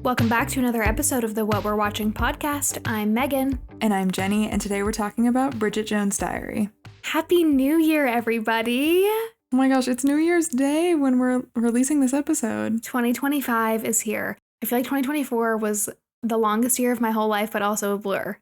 Welcome back to another episode of the What We're Watching podcast. I'm Megan. And I'm Jeni, and today we're talking about Bridget Jones' Diary. Happy New Year, everybody! Oh my gosh, it's New Year's Day when we're releasing this episode. 2025 is here. I feel like 2024 was the longest year of my whole life, but also a blur.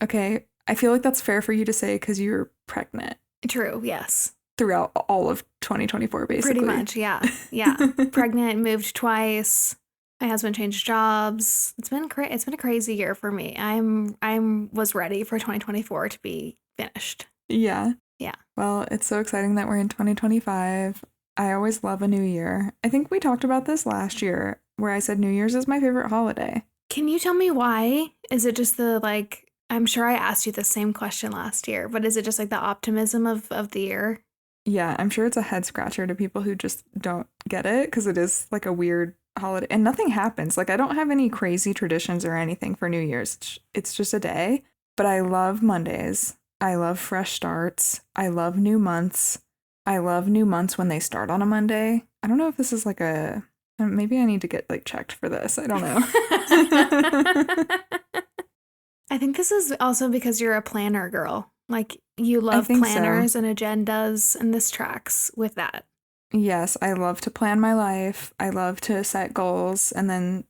Okay, I feel like that's fair for you to say because you're pregnant. True, yes. Throughout all of 2024, basically. Pretty much, yeah. Yeah. Pregnant, moved twice. My husband changed jobs. It's been a crazy year for me. I was ready for 2024 to be finished. Yeah. Yeah. Well, it's so exciting that we're in 2025. I always love a new year. I think we talked about this last year where I said New Year's is my favorite holiday. Can you tell me why? Is it just I'm sure I asked you the same question last year, but is it just like the optimism of the year? Yeah, I'm sure it's a head scratcher to people who just don't get it because it is like a weird holiday and nothing happens. Like I don't have any crazy traditions or anything for New Year's. It's just a day, but I love Mondays. I love fresh starts. I love new months. I love new months when they start on a Monday. I don't know if this is like maybe I need to get like checked for this. I don't know. I think this is also because you're a planner girl. Like you love planners and agendas, and this tracks with that. Yes, I love to plan my life. I love to set goals, and then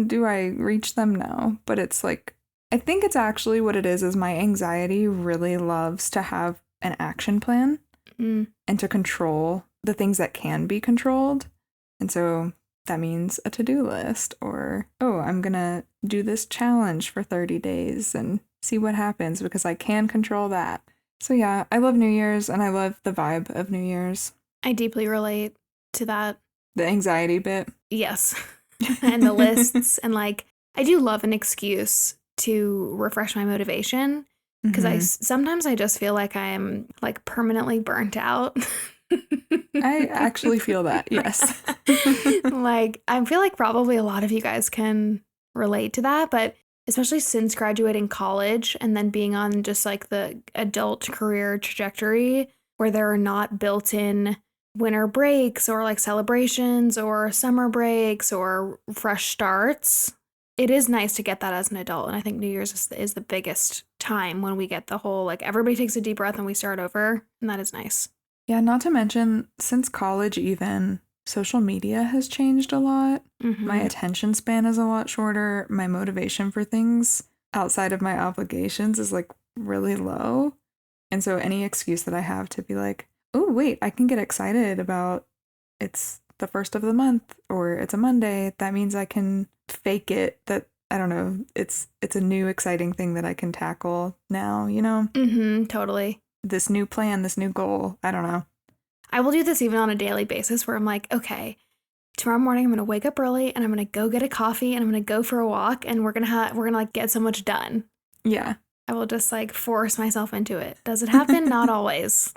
do I reach them? No, but it's like, I think it's actually what it is my anxiety really loves to have an action plan and to control the things that can be controlled. And so that means a to-do list or, I'm going to do this challenge for 30 days and see what happens because I can control that. So yeah, I love New Year's and I love the vibe of New Year's. I deeply relate to that. The anxiety bit. Yes. And the lists. And like, I do love an excuse to refresh my motivation because sometimes I just feel like I am like permanently burnt out. I actually feel that, yes. Like, I feel like probably a lot of you guys can relate to that, but especially since graduating college and then being on just like the adult career trajectory where there are not built-in winter breaks or like celebrations or summer breaks or fresh starts. It is nice to get that as an adult. And I think New Year's is the biggest time when we get the whole, like everybody takes a deep breath and we start over. And that is nice. Yeah, not to mention, since college even, social media has changed a lot. My attention span is a lot shorter. My motivation for things outside of my obligations is like really low. And so any excuse that I have to be like, oh, wait, I can get excited about it's the first of the month or it's a Monday. That means I can fake it that, I don't know, it's a new exciting thing that I can tackle now, you know? Totally. This new plan, this new goal. I don't know. I will do this even on a daily basis where I'm like, okay, tomorrow morning I'm going to wake up early and I'm going to go get a coffee and I'm going to go for a walk and we're going to like get so much done. Yeah. I will just like force myself into it. Does it happen? Not always.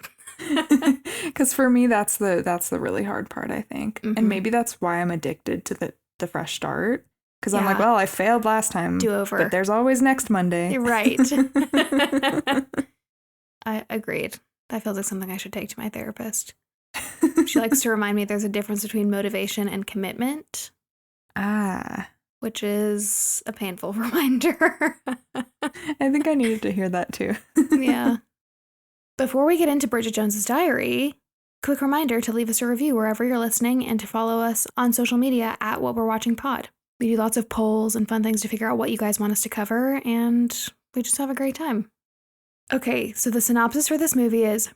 Because for me, that's the really hard part, I think. And maybe that's why I'm addicted to the fresh start. Because I'm like, well, I failed last time. Do over. But there's always next Monday. Right. I agreed. That feels like something I should take to my therapist. She likes to remind me there's a difference between motivation and commitment. Which is a painful reminder. I think I needed to hear that too. Yeah. Before we get into Bridget Jones' Diary, quick reminder to leave us a review wherever you're listening and to follow us on social media at What We're Watching Pod. We do lots of polls and fun things to figure out what you guys want us to cover, and we just have a great time. Okay, so the synopsis for this movie is,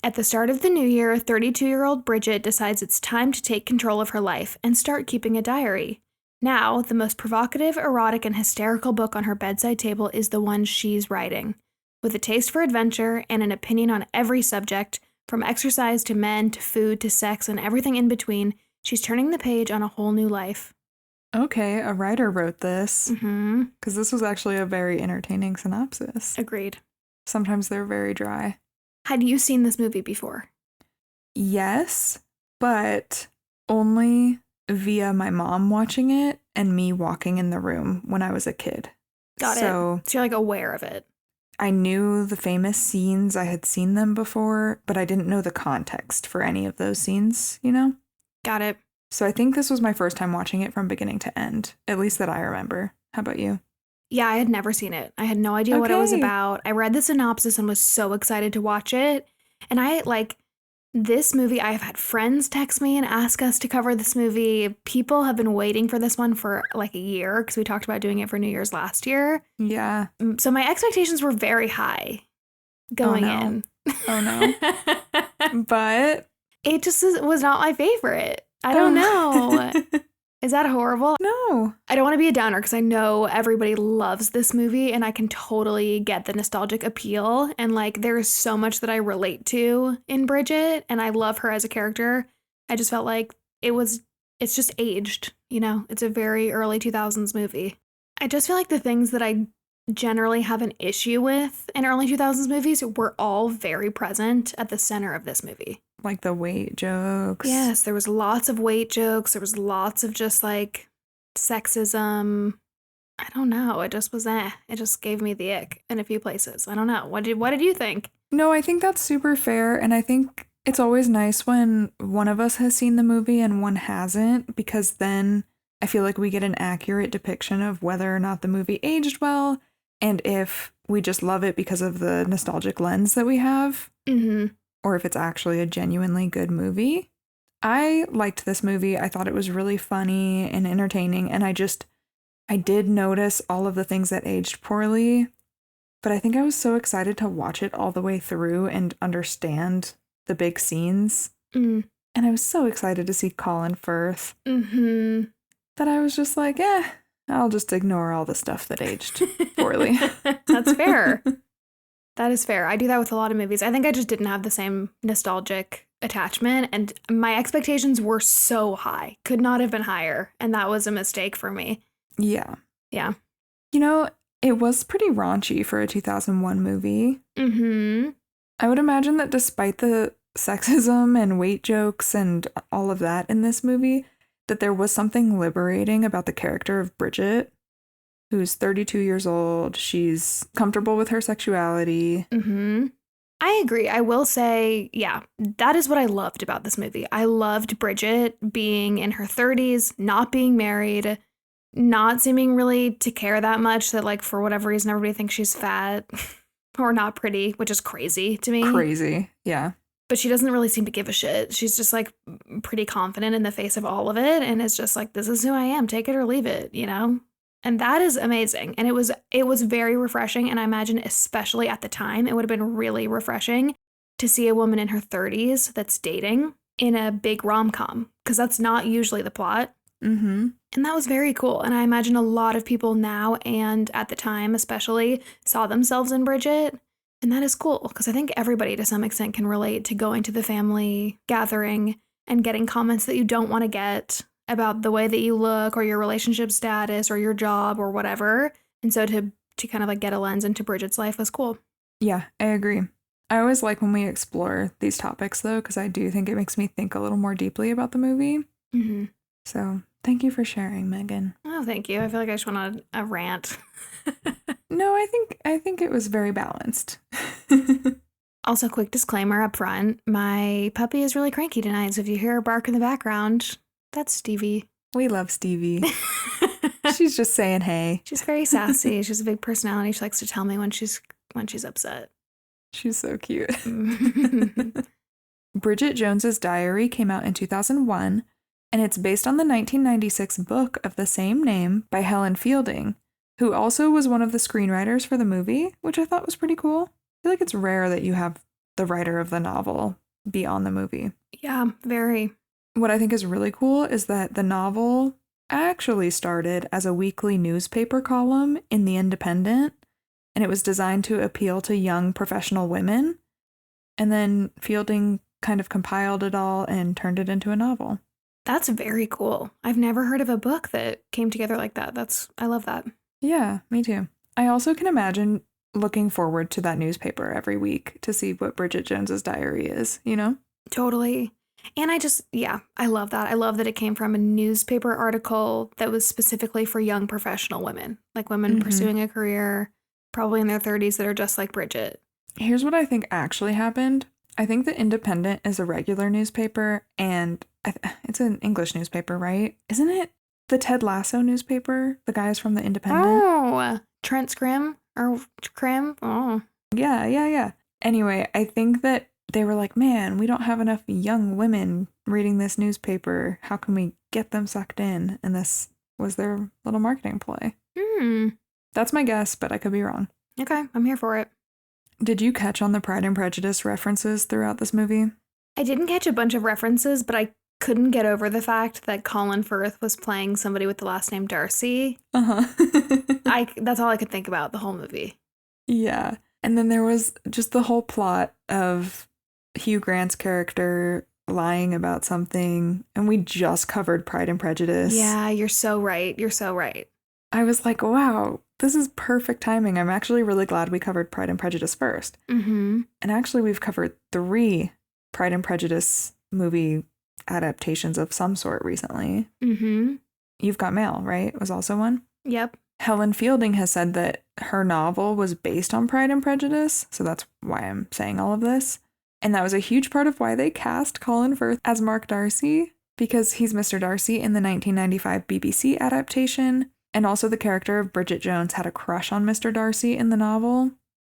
at the start of the new year, 32-year-old Bridget decides it's time to take control of her life and start keeping a diary. Now, the most provocative, erotic, and hysterical book on her bedside table is the one she's writing. With a taste for adventure and an opinion on every subject, from exercise to men to food to sex and everything in between, she's turning the page on a whole new life. Okay, a writer wrote this. Because this was actually a very entertaining synopsis. Agreed. Sometimes they're very dry. Had you seen this movie before? Yes, but only via my mom watching it and me walking in the room when I was a kid. Got it. So you're like aware of it. I knew the famous scenes. I had seen them before, but I didn't know the context for any of those scenes, you know? Got it. So I think this was my first time watching it from beginning to end, at least that I remember. How about you? Yeah, I had never seen it. I had no idea what it was about. I read the synopsis and was so excited to watch it. And this movie, I've had friends text me and ask us to cover this movie. People have been waiting for this one for like a year because we talked about doing it for New Year's last year. Yeah. So my expectations were very high going in. Oh no. But it just was not my favorite. I don't know. Is that horrible? No. I don't want to be a downer because I know everybody loves this movie and I can totally get the nostalgic appeal. And like, there is so much that I relate to in Bridget and I love her as a character. I just felt like it's just aged, you know? It's a very early 2000s movie. I just feel like the things that I generally have an issue with in early 2000s movies were all very present at the center of this movie. Like the weight jokes. Yes, there was lots of weight jokes. There was lots of just like sexism. I don't know. It just was It just gave me the ick in a few places. I don't know. What did you think? No, I think that's super fair. And I think it's always nice when one of us has seen the movie and one hasn't, because then I feel like we get an accurate depiction of whether or not the movie aged well and if we just love it because of the nostalgic lens that we have. Mm-hmm. Or if it's actually a genuinely good movie. I liked this movie. I thought it was really funny and entertaining. And I did notice all of the things that aged poorly. But I think I was so excited to watch it all the way through and understand the big scenes. Mm. And I was so excited to see Colin Firth that I was just like, I'll just ignore all the stuff that aged poorly. That's fair. That is fair. I do that with a lot of movies. I think I just didn't have the same nostalgic attachment, and my expectations were so high. Could not have been higher, and that was a mistake for me. Yeah. Yeah. You know, it was pretty raunchy for a 2001 movie. Mm-hmm. I would imagine that despite the sexism and weight jokes and all of that in this movie, that there was something liberating about the character of Bridget, who's 32 years old. She's comfortable with her sexuality. Mm-hmm. I agree. I will say, yeah, that is what I loved about this movie. I loved Bridget being in her 30s, not being married, not seeming really to care that much, that like for whatever reason everybody thinks she's fat or not pretty, which is crazy to me. Crazy, yeah. But she doesn't really seem to give a shit. She's just like pretty confident in the face of all of it and is just like, this is who I am, take it or leave it, you know? And that is amazing. And it was very refreshing. And I imagine especially at the time, it would have been really refreshing to see a woman in her 30s that's dating in a big rom-com, because that's not usually the plot. Mm-hmm. And that was very cool. And I imagine a lot of people now and at the time especially saw themselves in Bridget. And that is cool, because I think everybody to some extent can relate to going to the family gathering and getting comments that you don't want to get about the way that you look or your relationship status or your job or whatever. And so to kind of like get a lens into Bridget's life was cool. Yeah, I agree. I always like when we explore these topics though, because I do think it makes me think a little more deeply about the movie. Mm-hmm. So thank you for sharing, Megan. Oh, thank you. I feel like I just went on a rant. No, I think it was very balanced. Also, quick disclaimer up front. My puppy is really cranky tonight, so if you hear her bark in the background, that's Stevie. We love Stevie. She's just saying hey. She's very sassy. She has a big personality. She likes to tell me when she's upset. She's so cute. Bridget Jones's Diary came out in 2001, and it's based on the 1996 book of the same name by Helen Fielding, who also was one of the screenwriters for the movie, which I thought was pretty cool. I feel like it's rare that you have the writer of the novel be on the movie. Yeah, very. What I think is really cool is that the novel actually started as a weekly newspaper column in The Independent, and it was designed to appeal to young professional women. And then Fielding kind of compiled it all and turned it into a novel. That's very cool. I've never heard of a book that came together like that. I love that. Yeah, me too. I also can imagine looking forward to that newspaper every week to see what Bridget Jones's Diary is, you know? Totally. And I love that. I love that it came from a newspaper article that was specifically for young professional women, like women pursuing a career, probably in their 30s, that are just like Bridget. Here's what I think actually happened. I think The Independent is a regular newspaper, and It's an English newspaper, right? Isn't it the Ted Lasso newspaper? The guys from The Independent? Oh, Trent Scrim or Crim? Oh. Yeah. Anyway, I think that they were like, man, we don't have enough young women reading this newspaper. How can we get them sucked in? And this was their little marketing ploy. That's my guess, but I could be wrong. Okay, I'm here for it. Did you catch on the Pride and Prejudice references throughout this movie? I didn't catch a bunch of references, but I couldn't get over the fact that Colin Firth was playing somebody with the last name Darcy. That's all I could think about the whole movie. Yeah. And then there was just the whole plot of Hugh Grant's character lying about something. And we just covered Pride and Prejudice. Yeah, you're so right. You're so right. I was like, wow, this is perfect timing. I'm actually really glad we covered Pride and Prejudice first. Mm-hmm. And actually, we've covered 3 Pride and Prejudice movie adaptations of some sort recently. Mm-hmm. You've Got Mail, right? Was also one? Yep. Helen Fielding has said that her novel was based on Pride and Prejudice, so that's why I'm saying all of this. And that was a huge part of why they cast Colin Firth as Mark Darcy, because he's Mr. Darcy in the 1995 BBC adaptation, and also the character of Bridget Jones had a crush on Mr. Darcy in the novel.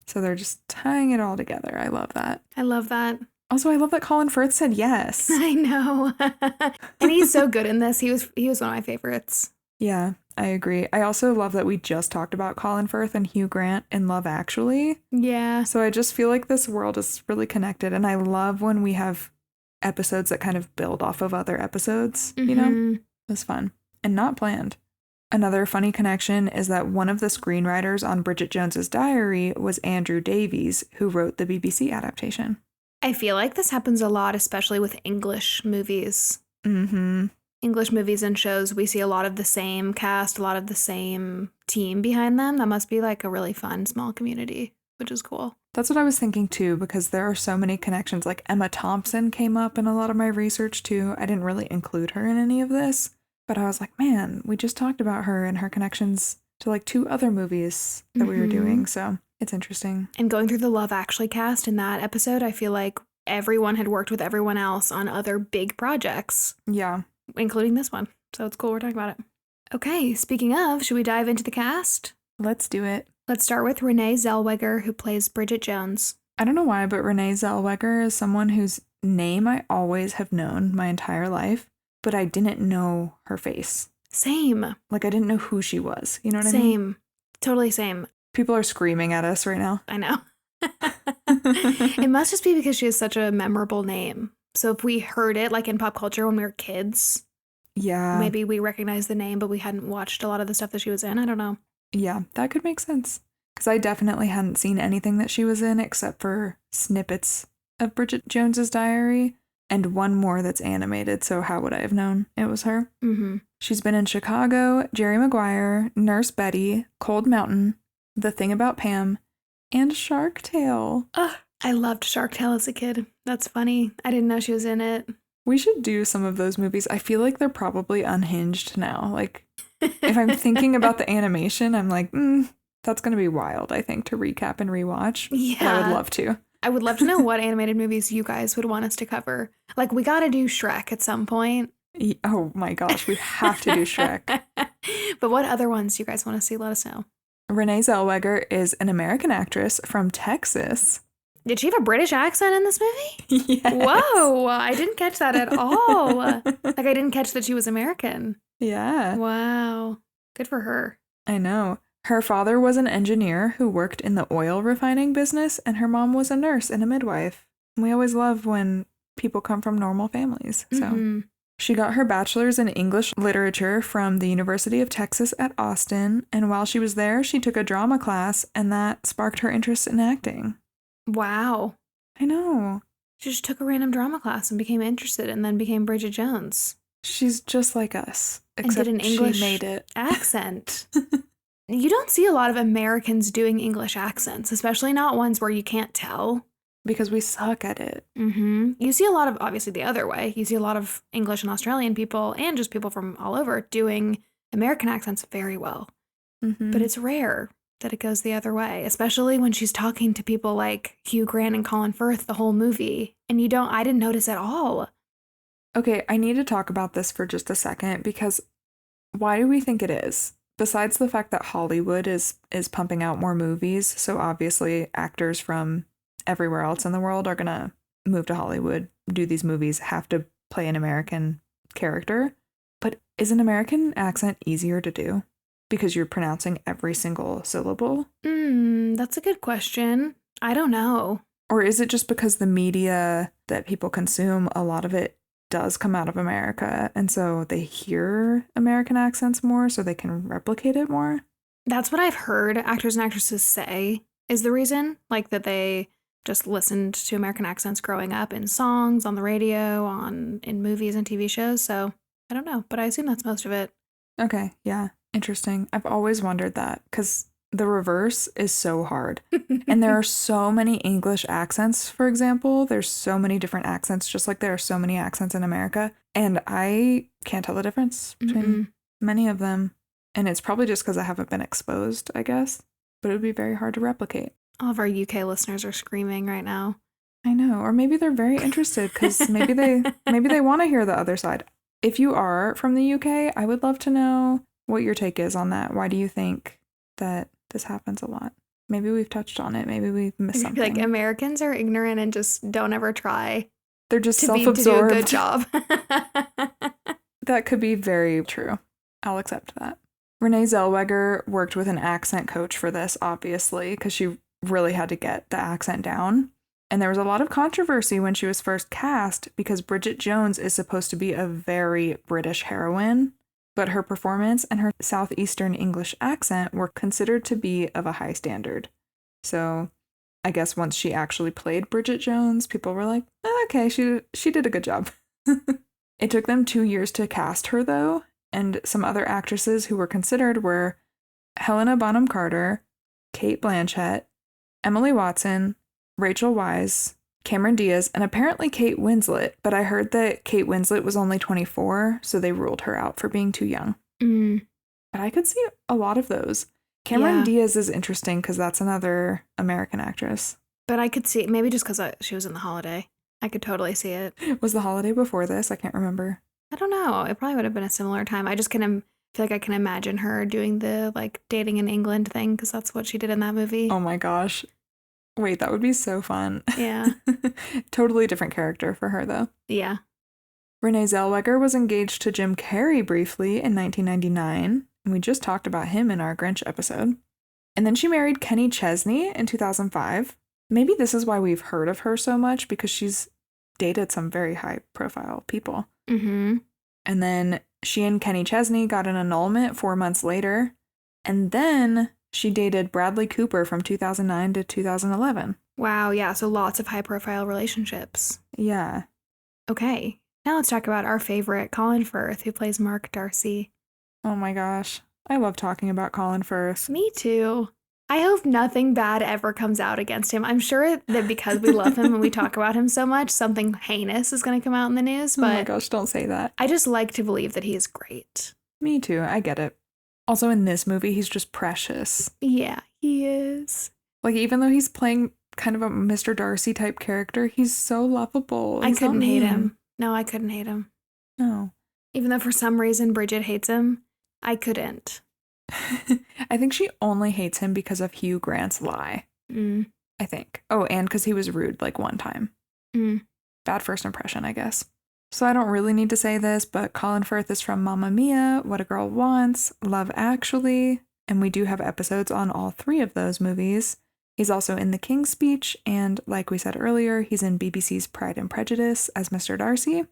So they're just tying it all together. I love that. I love that. Also, I love that Colin Firth said yes. I know. And he's so good in this. He was one of my favorites. Yeah, I agree. I also love that we just talked about Colin Firth and Hugh Grant in Love Actually. Yeah. So I just feel like this world is really connected. And I love when we have episodes that kind of build off of other episodes, you know? It was fun and not planned. Another funny connection is that one of the screenwriters on Bridget Jones's Diary was Andrew Davies, who wrote the BBC adaptation. I feel like this happens a lot, especially with English movies. Mm-hmm. English movies and shows, we see a lot of the same cast, a lot of the same team behind them. That must be like a really fun, small community, which is cool. That's what I was thinking too, because there are so many connections. Like Emma Thompson came up in a lot of my research too. I didn't really include her in any of this, but I was like, man, we just talked about her and her connections to like 2 other movies that we were doing. So it's interesting. And going through the Love Actually cast in that episode, I feel like everyone had worked with everyone else on other big projects. Yeah. Including this one. So it's cool we're talking about it. Okay, speaking of, should we dive into the cast? Let's do it. Let's start with Renée Zellweger, who plays Bridget Jones. I don't know why, but Renée Zellweger is someone whose name I always have known my entire life, but I didn't know her face. Same. Like, I didn't know who she was. You know what I mean? Same. Totally same. People are screaming at us right now. I know. It must just be because she has such a memorable name. So if we heard it like in pop culture when we were kids, yeah, maybe we recognized the name, but we hadn't watched a lot of the stuff that she was in. I don't know. Yeah, that could make sense. Because I definitely hadn't seen anything that she was in except for snippets of Bridget Jones's Diary and one more that's animated. So how would I have known it was her? Mm-hmm. She's been in Chicago, Jerry Maguire, Nurse Betty, Cold Mountain, The Thing About Pam, and Shark Tale. Ugh, I loved Shark Tale as a kid. That's funny. I didn't know she was in it. We should do some of those movies. I feel like they're probably unhinged now. Like, if I'm thinking about the animation, I'm like, that's going to be wild, I think, to recap and rewatch. Yeah. But I would love to. I would love to know what animated movies you guys would want us to cover. Like, we got to do Shrek at some point. Oh my gosh, we have to do Shrek. But what other ones you guys want to see? Let us know. Renée Zellweger is an American actress from Texas. Did she have a British accent in this movie? Yes. Whoa, I didn't catch that at all. Like, I didn't catch that she was American. Yeah. Wow. Good for her. I know. Her father was an engineer who worked in the oil refining business, and her mom was a nurse and a midwife. We always love when people come from normal families. So she got her bachelor's in English literature from the University of Texas at Austin, and while she was there, she took a drama class, and that sparked her interest in acting. Wow. I know. She just took a random drama class and became interested and then became Bridget Jones. She's just like us, And except did an English she made it. accent. You don't see a lot of Americans doing English accents, especially not ones where you can't tell. Because we suck at it. You see a lot of, obviously the other way, you see a lot of English and Australian people and just people from all over doing American accents very well. But it's rare that it goes the other way, especially when she's talking to people like Hugh Grant and Colin Firth the whole movie. And I didn't notice at all. Okay, I need to talk about this for just a second because why do we think it is? Besides the fact that Hollywood is pumping out more movies, so obviously actors from everywhere else in the world are going to move to Hollywood, do these movies, have to play an American character. But is an American accent easier to do because you're pronouncing every single syllable? That's a good question. I don't know. Or is it just because the media that people consume, a lot of it does come out of America, and so they hear American accents more so they can replicate it more? That's what I've heard actors and actresses say is the reason, like that they just listened to American accents growing up in songs, on the radio, in movies and TV shows. So I don't know, but I assume that's most of it. Okay, yeah, interesting. I've always wondered that because the reverse is so hard. And there are so many English accents, for example. There's so many different accents, just like there are so many accents in America. And I can't tell the difference between many of them. And it's probably just because I haven't been exposed, I guess. But it would be very hard to replicate. All of our UK listeners are screaming right now. I know. Or maybe they're very interested because maybe they want to hear the other side. If you are from the UK, I would love to know what your take is on that. Why do you think that this happens a lot? Maybe we've touched on it. Maybe we've missed something. Like Americans are ignorant and just don't ever try. They're just self-absorbed. To do a good job. That could be very true. I'll accept that. Renée Zellweger worked with an accent coach for this, obviously, because she really had to get the accent down. And there was a lot of controversy when she was first cast because Bridget Jones is supposed to be a very British heroine, but her performance and her southeastern English accent were considered to be of a high standard. So I guess once she actually played Bridget Jones, people were like, okay, she did a good job. It took them 2 years to cast her, though, and some other actresses who were considered were Helena Bonham Carter, Cate Blanchett, Emily Watson, Rachel Weisz, Cameron Diaz, and apparently Kate Winslet, but I heard that Kate Winslet was only 24, so they ruled her out for being too young. But I could see a lot of those. Cameron Diaz is interesting because that's another American actress. But I could see, maybe just because she was in The Holiday. I could totally see it. Was The Holiday before this? I can't remember. I don't know. It probably would have been a similar time. I just feel like I can imagine her doing the like dating in England thing because that's what she did in that movie. Oh my gosh. Wait, that would be so fun. Yeah. Totally different character for her, though. Yeah. Renée Zellweger was engaged to Jim Carrey briefly in 1999, and we just talked about him in our Grinch episode. And then she married Kenny Chesney in 2005. Maybe this is why we've heard of her so much, because she's dated some very high-profile people. Mm-hmm. And then she and Kenny Chesney got an annulment 4 months later, and then she dated Bradley Cooper from 2009 to 2011. Wow, yeah, so lots of high-profile relationships. Yeah. Okay, now let's talk about our favorite, Colin Firth, who plays Mark Darcy. Oh my gosh, I love talking about Colin Firth. Me too. I hope nothing bad ever comes out against him. I'm sure that because we love him and we talk about him so much, something heinous is going to come out in the news. But oh my gosh, don't say that. I just like to believe that he is great. Me too, I get it. Also in this movie, he's just precious. Yeah, he is. Like, even though he's playing kind of a Mr. Darcy type character, he's so lovable. I couldn't hate him. No, I couldn't hate him. No. Even though for some reason Bridget hates him, I couldn't. I think she only hates him because of Hugh Grant's lie. I think. Oh, and because he was rude like one time. Bad first impression, I guess. So I don't really need to say this, but Colin Firth is from Mamma Mia, What a Girl Wants, Love Actually, and we do have episodes on all 3 of those movies. He's also in The King's Speech, and like we said earlier, he's in BBC's Pride and Prejudice as Mr. Darcy.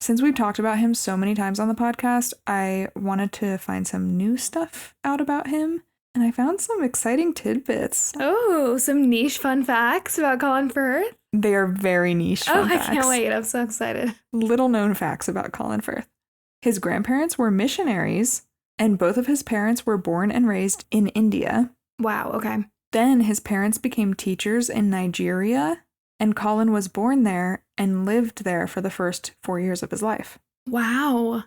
Since we've talked about him so many times on the podcast, I wanted to find some new stuff out about him, and I found some exciting tidbits. Oh, some niche fun facts about Colin Firth? They are very niche fun facts. I can't wait. I'm so excited. Little known facts about Colin Firth. His grandparents were missionaries, and both of his parents were born and raised in India. Wow, okay. Then his parents became teachers in Nigeria, and Colin was born there and lived there for the first 4 years of his life. Wow.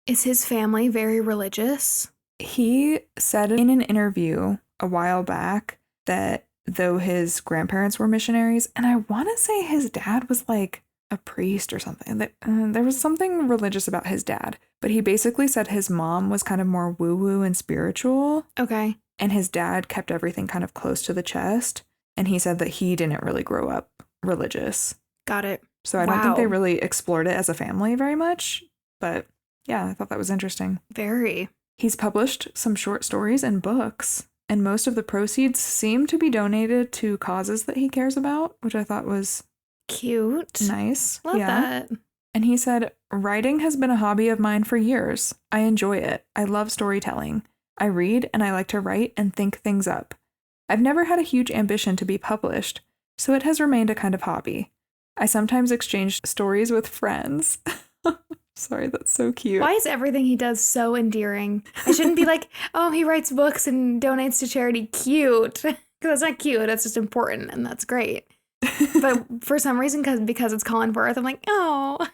Is his family very religious? He said in an interview a while back that though his grandparents were missionaries, and I want to say his dad was like a priest or something. There was something religious about his dad, but he basically said his mom was kind of more woo-woo and spiritual. Okay. And his dad kept everything kind of close to the chest. And he said that he didn't really grow up religious. Got it. So I don't think they really explored it as a family very much. But yeah, I thought that was interesting. Very. He's published some short stories and books, and most of the proceeds seem to be donated to causes that he cares about, which I thought was cute. Nice. Love that. And he said, writing has been a hobby of mine for years. I enjoy it. I love storytelling. I read and I like to write and think things up. I've never had a huge ambition to be published, so it has remained a kind of hobby. I sometimes exchange stories with friends. Sorry, that's so cute. Why is everything he does so endearing? I shouldn't be like, oh, he writes books and donates to charity. Cute. Because that's not cute. That's just important, and that's great. But for some reason, because it's Colin Firth, I'm like, oh.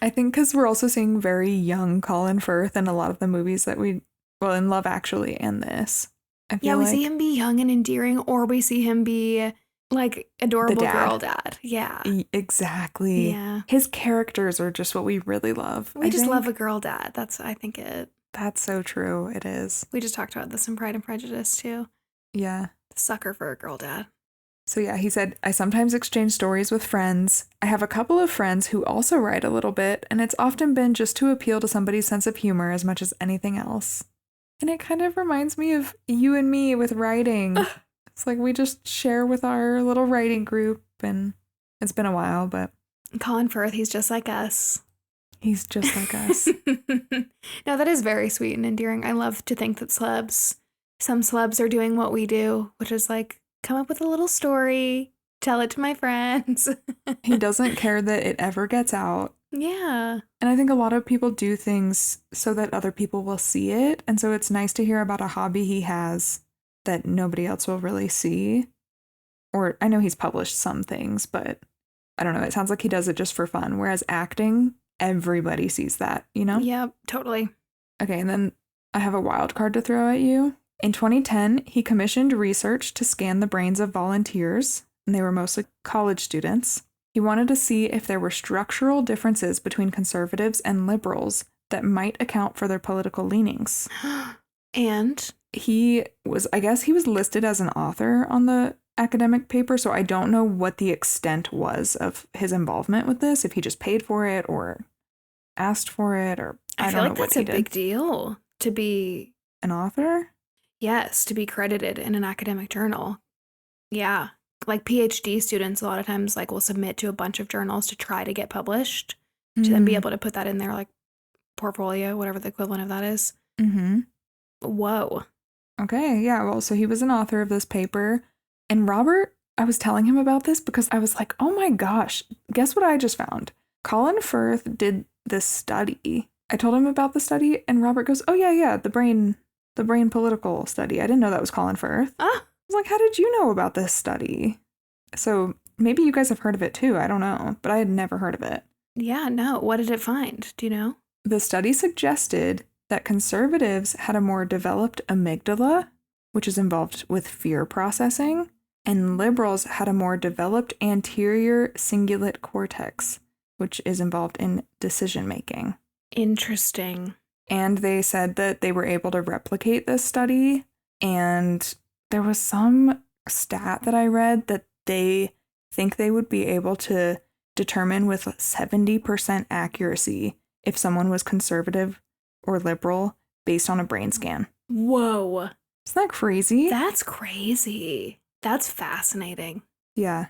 I think because we're also seeing very young Colin Firth in a lot of the movies that in Love Actually and this. We see him be young and endearing, or we see him be like adorable girl dad. Yeah. Exactly. Yeah. His characters are just what we really love. We just love a girl dad. I think it. That's so true. It is. We just talked about this in Pride and Prejudice too. Yeah. The sucker for a girl dad. So yeah, he said, I sometimes exchange stories with friends. I have a couple of friends who also write a little bit, and it's often been just to appeal to somebody's sense of humor as much as anything else. And it kind of reminds me of you and me with writing. It's like we just share with our little writing group, and it's been a while, but... Colin Firth, he's just like us. He's just like us. No, that is very sweet and endearing. I love to think that some celebs are doing what we do, which is like, come up with a little story, tell it to my friends. He doesn't care that it ever gets out. Yeah. And I think a lot of people do things so that other people will see it. And so it's nice to hear about a hobby he has that nobody else will really see. Or I know he's published some things, but I don't know. It sounds like he does it just for fun. Whereas acting, everybody sees that, you know? Yeah, totally. Okay, and then I have a wild card to throw at you. In 2010, he commissioned research to scan the brains of volunteers, and they were mostly college students. He wanted to see if there were structural differences between conservatives and liberals that might account for their political leanings. And? He was listed as an author on the academic paper, so I don't know what the extent was of his involvement with this, if he just paid for it or asked for it, or I don't know what he did. I feel like that's a big deal to be... An author? Yes, to be credited in an academic journal. Yeah. Like PhD students a lot of times like will submit to a bunch of journals to try to get published, to then be able to put that in their like portfolio, whatever the equivalent of that is. Mm-hmm. Whoa. Okay, yeah, well, so he was an author of this paper. And Robert, I was telling him about this because I was like, oh my gosh, guess what I just found? Colin Firth did this study. I told him about the study, and Robert goes, oh yeah, the brain political study. I didn't know that was Colin Firth. I was like, how did you know about this study? So maybe you guys have heard of it too. I don't know, but I had never heard of it. Yeah, no. What did it find? Do you know? The study suggested that conservatives had a more developed amygdala, which is involved with fear processing, and liberals had a more developed anterior cingulate cortex, which is involved in decision making. Interesting. And they said that they were able to replicate this study, and there was some stat that I read that they think they would be able to determine with 70% accuracy if someone was conservative or liberal based on a brain scan. Whoa. Isn't that crazy? That's crazy. That's fascinating. Yeah.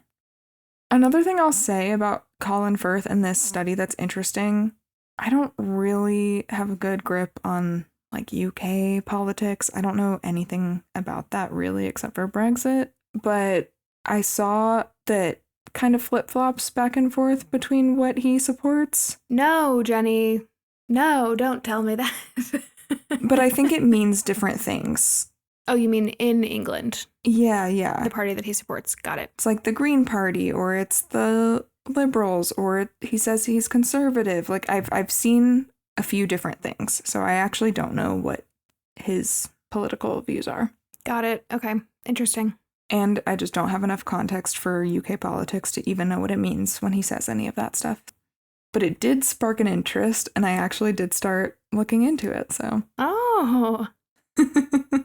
Another thing I'll say about Colin Firth and this study that's interesting, I don't really have a good grip on like UK politics. I don't know anything about that really except for Brexit, but I saw that kind of flip-flops back and forth between what he supports. No, Jenny. No, don't tell me that. But I think it means different things. Oh, you mean in England? Yeah. The party that he supports. Got it. It's like the Green Party, or it's the Liberals, or he says he's conservative. Like I've seen a few different things, so I actually don't know what his political views are. Got it. Okay. Interesting. And I just don't have enough context for UK politics to even know what it means when he says any of that stuff. But it did spark an interest, and I actually did start looking into it, so. Oh.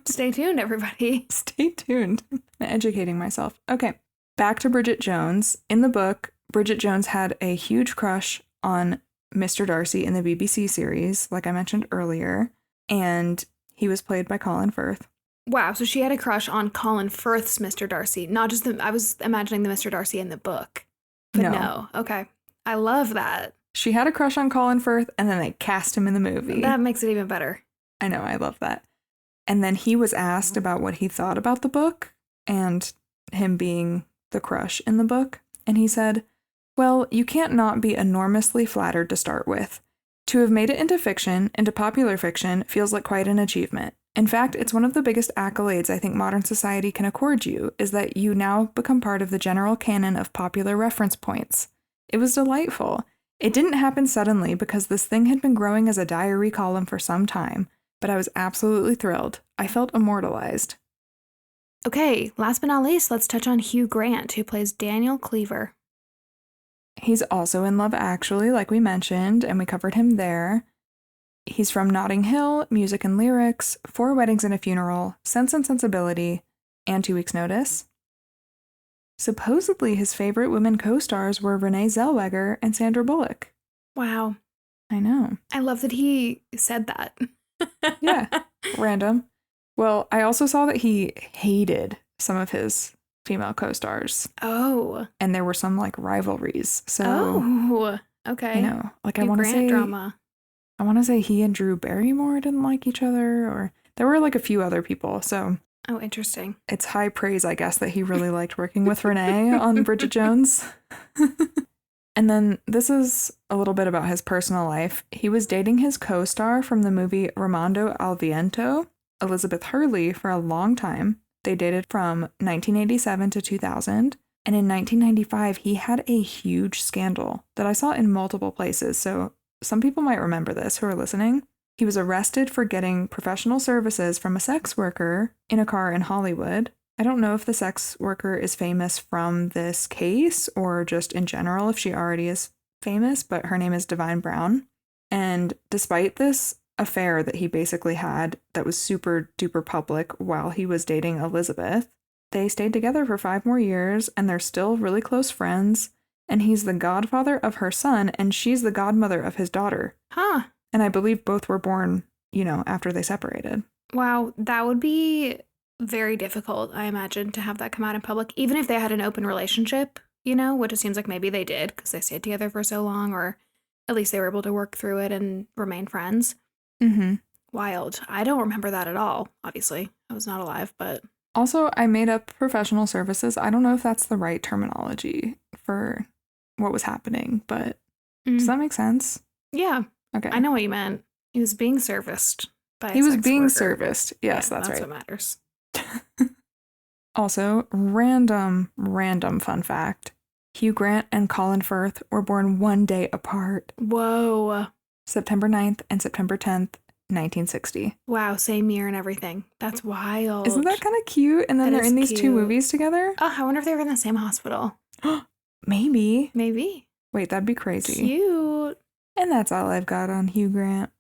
Stay tuned, everybody. Stay tuned. I'm educating myself. Okay, back to Bridget Jones. In the book, Bridget Jones had a huge crush on Mr. Darcy in the BBC series, like I mentioned earlier, and he was played by Colin Firth. Wow, so she had a crush on Colin Firth's Mr. Darcy, not just I was imagining the Mr. Darcy in the book. But no. Okay. I love that. She had a crush on Colin Firth, and then they cast him in the movie. That makes it even better. I know, I love that. And then he was asked about what he thought about the book and him being the crush in the book. And he said, well, you can't not be enormously flattered to start with. To have made it into fiction, into popular fiction, feels like quite an achievement. In fact, it's one of the biggest accolades I think modern society can accord you, is that you now become part of the general canon of popular reference points. It was delightful. It didn't happen suddenly because this thing had been growing as a diary column for some time, but I was absolutely thrilled. I felt immortalized. Okay, last but not least, let's touch on Hugh Grant, who plays Daniel Cleaver. He's also in Love Actually, like we mentioned, and we covered him there. He's from Notting Hill, Music and Lyrics, 4 Weddings and a Funeral, Sense and Sensibility, and 2 Weeks' Notice. Supposedly his favorite women co-stars were Renée Zellweger and Sandra Bullock. Wow. I know. I love that he said that. Yeah, random. Well, I also saw that he hated some of his female co-stars. Oh. And there were some like rivalries. So, oh, okay. You know, like Hugh I want to Grant say drama. I want to say he and Drew Barrymore didn't like each other, or there were like a few other people. So, oh, interesting. It's high praise, I guess, that he really liked working with Renée on Bridget Jones. And then this is a little bit about his personal life. He was dating his co-star from the movie Ramondo al Viento, Elizabeth Hurley, for a long time. They dated from 1987 to 2000. And in 1995, he had a huge scandal that I saw in multiple places. So some people might remember this who are listening. He was arrested for getting professional services from a sex worker in a car in Hollywood. I don't know if the sex worker is famous from this case or just in general if she already is famous, but her name is Divine Brown. And despite this affair that he basically had that was super duper public while he was dating Elizabeth, they stayed together for 5 more years and they're still really close friends. And he's the godfather of her son and she's the godmother of his daughter. Huh. And I believe both were born, after they separated. Wow, that would be very difficult, I imagine, to have that come out in public, even if they had an open relationship, which it seems like maybe they did because they stayed together for so long, or at least they were able to work through it and remain friends. Mm-hmm. Wild. I don't remember that at all, obviously. I was not alive, but... Also, I made up professional services. I don't know if that's the right terminology for what was happening, but does that make sense? Yeah. Okay. I know what you meant. He was being serviced by a He was sex being worker. serviced. Yes, yeah, that's right. That's what matters. Also, random fun fact. Hugh Grant and Colin Firth were born 1 day apart. Whoa. September 9th and September 10th, 1960. Wow, same year and everything. That's wild. Isn't that kind of cute? And then they're in these 2 movies together? Oh, I wonder if they were in the same hospital. Maybe. Maybe. Wait, that'd be crazy. Cute. And that's all I've got on Hugh Grant.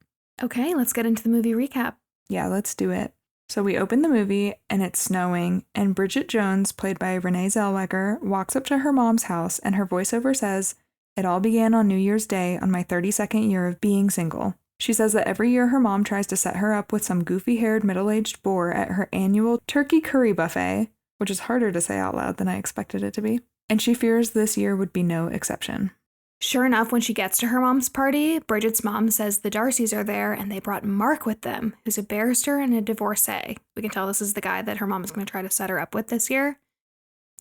Okay, let's get into the movie recap. Yeah, let's do it. So we open the movie, and it's snowing, and Bridget Jones, played by Renée Zellweger, walks up to her mom's house, and her voiceover says, "It all began on New Year's Day on my 32nd year of being single." She says that every year her mom tries to set her up with some goofy-haired middle-aged boar at her annual turkey curry buffet, which is harder to say out loud than I expected it to be, and she fears this year would be no exception. Sure enough, when she gets to her mom's party, Bridget's mom says the Darcys are there and they brought Mark with them, who's a barrister and a divorcee. We can tell this is the guy that her mom is going to try to set her up with this year.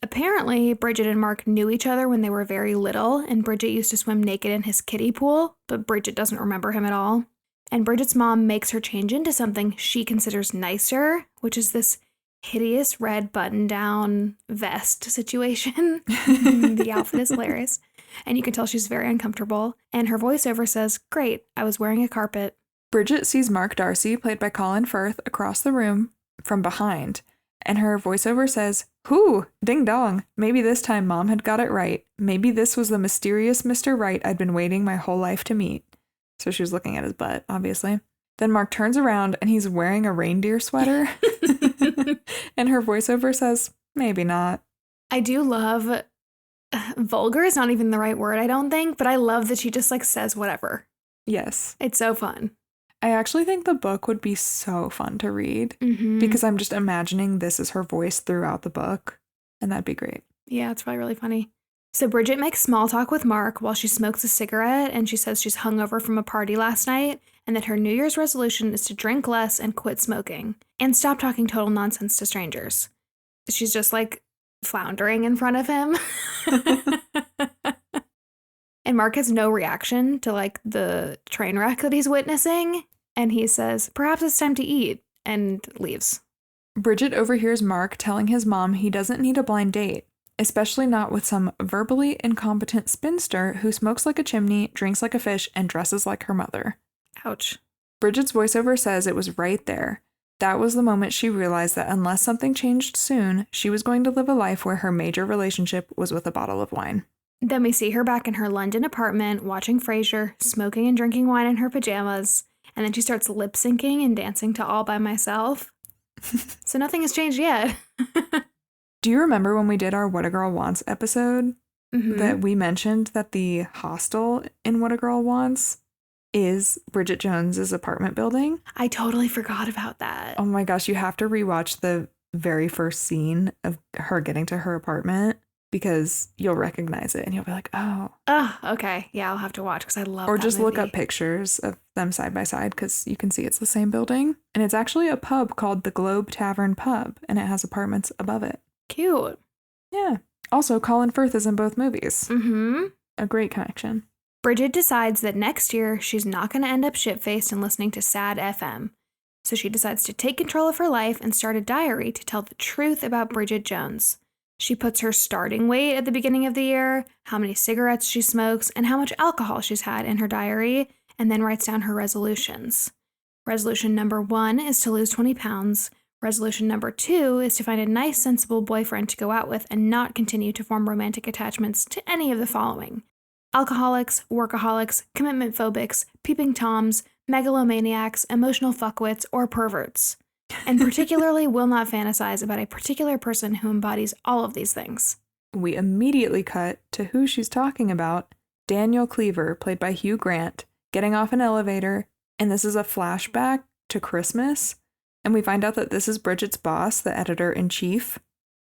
Apparently, Bridget and Mark knew each other when they were very little, and Bridget used to swim naked in his kiddie pool, but Bridget doesn't remember him at all. And Bridget's mom makes her change into something she considers nicer, which is this hideous red button-down vest situation. The outfit is hilarious. And you can tell she's very uncomfortable. And her voiceover says, "Great, I was wearing a carpet." Bridget sees Mark Darcy, played by Colin Firth, across the room from behind. And her voiceover says, "Whoo, ding dong. Maybe this time Mom had got it right. Maybe this was the mysterious Mr. Right I'd been waiting my whole life to meet." So she was looking at his butt, obviously. Then Mark turns around and he's wearing a reindeer sweater. And her voiceover says, "Maybe not." I do love, vulgar is not even the right word, I don't think, but I love that she just like says whatever. Yes. It's so fun. I actually think the book would be so fun to read because I'm just imagining this is her voice throughout the book, and that'd be great. Yeah, it's probably really funny. So Bridget makes small talk with Mark while she smokes a cigarette, and she says she's hungover from a party last night and that her New Year's resolution is to drink less and quit smoking and stop talking total nonsense to strangers. She's just like floundering in front of him. And Mark has no reaction to like the train wreck that he's witnessing. And he says, "Perhaps it's time to eat," and leaves. Bridget overhears Mark telling his mom he doesn't need a blind date, especially not with some verbally incompetent spinster who smokes like a chimney, drinks like a fish, and dresses like her mother. Ouch. Bridget's voiceover says it was right there. That was the moment she realized that unless something changed soon, she was going to live a life where her major relationship was with a bottle of wine. Then we see her back in her London apartment, watching Frasier, smoking and drinking wine in her pajamas, and then she starts lip syncing and dancing to All by Myself. So nothing has changed yet. Do you remember when we did our What a Girl Wants episode that we mentioned that the hostel in What a Girl Wants is Bridget Jones's apartment building? I totally forgot about that. Oh my gosh, you have to rewatch the very first scene of her getting to her apartment because you'll recognize it and you'll be like, oh. Oh, okay. Yeah, I'll have to watch because I love Or that just movie. look up pictures of them side by side because you can see it's the same building. And it's actually a pub called the Globe Tavern Pub, and it has apartments above it. Cute. Yeah. Also, Colin Firth is in both movies. Mm-hmm. A great connection. Bridget decides that next year she's not going to end up shit-faced and listening to sad FM. So she decides to take control of her life and start a diary to tell the truth about Bridget Jones. She puts her starting weight at the beginning of the year, how many cigarettes she smokes, and how much alcohol she's had in her diary, and then writes down her resolutions. Resolution number 1 is to lose 20 pounds. Resolution number 2 is to find a nice, sensible boyfriend to go out with and not continue to form romantic attachments to any of the following: alcoholics, workaholics, commitment phobics, peeping toms, megalomaniacs, emotional fuckwits, or perverts. And particularly will not fantasize about a particular person who embodies all of these things. We immediately cut to who she's talking about: Daniel Cleaver, played by Hugh Grant, getting off an elevator, and this is a flashback to Christmas. And we find out that this is Bridget's boss, the editor-in-chief.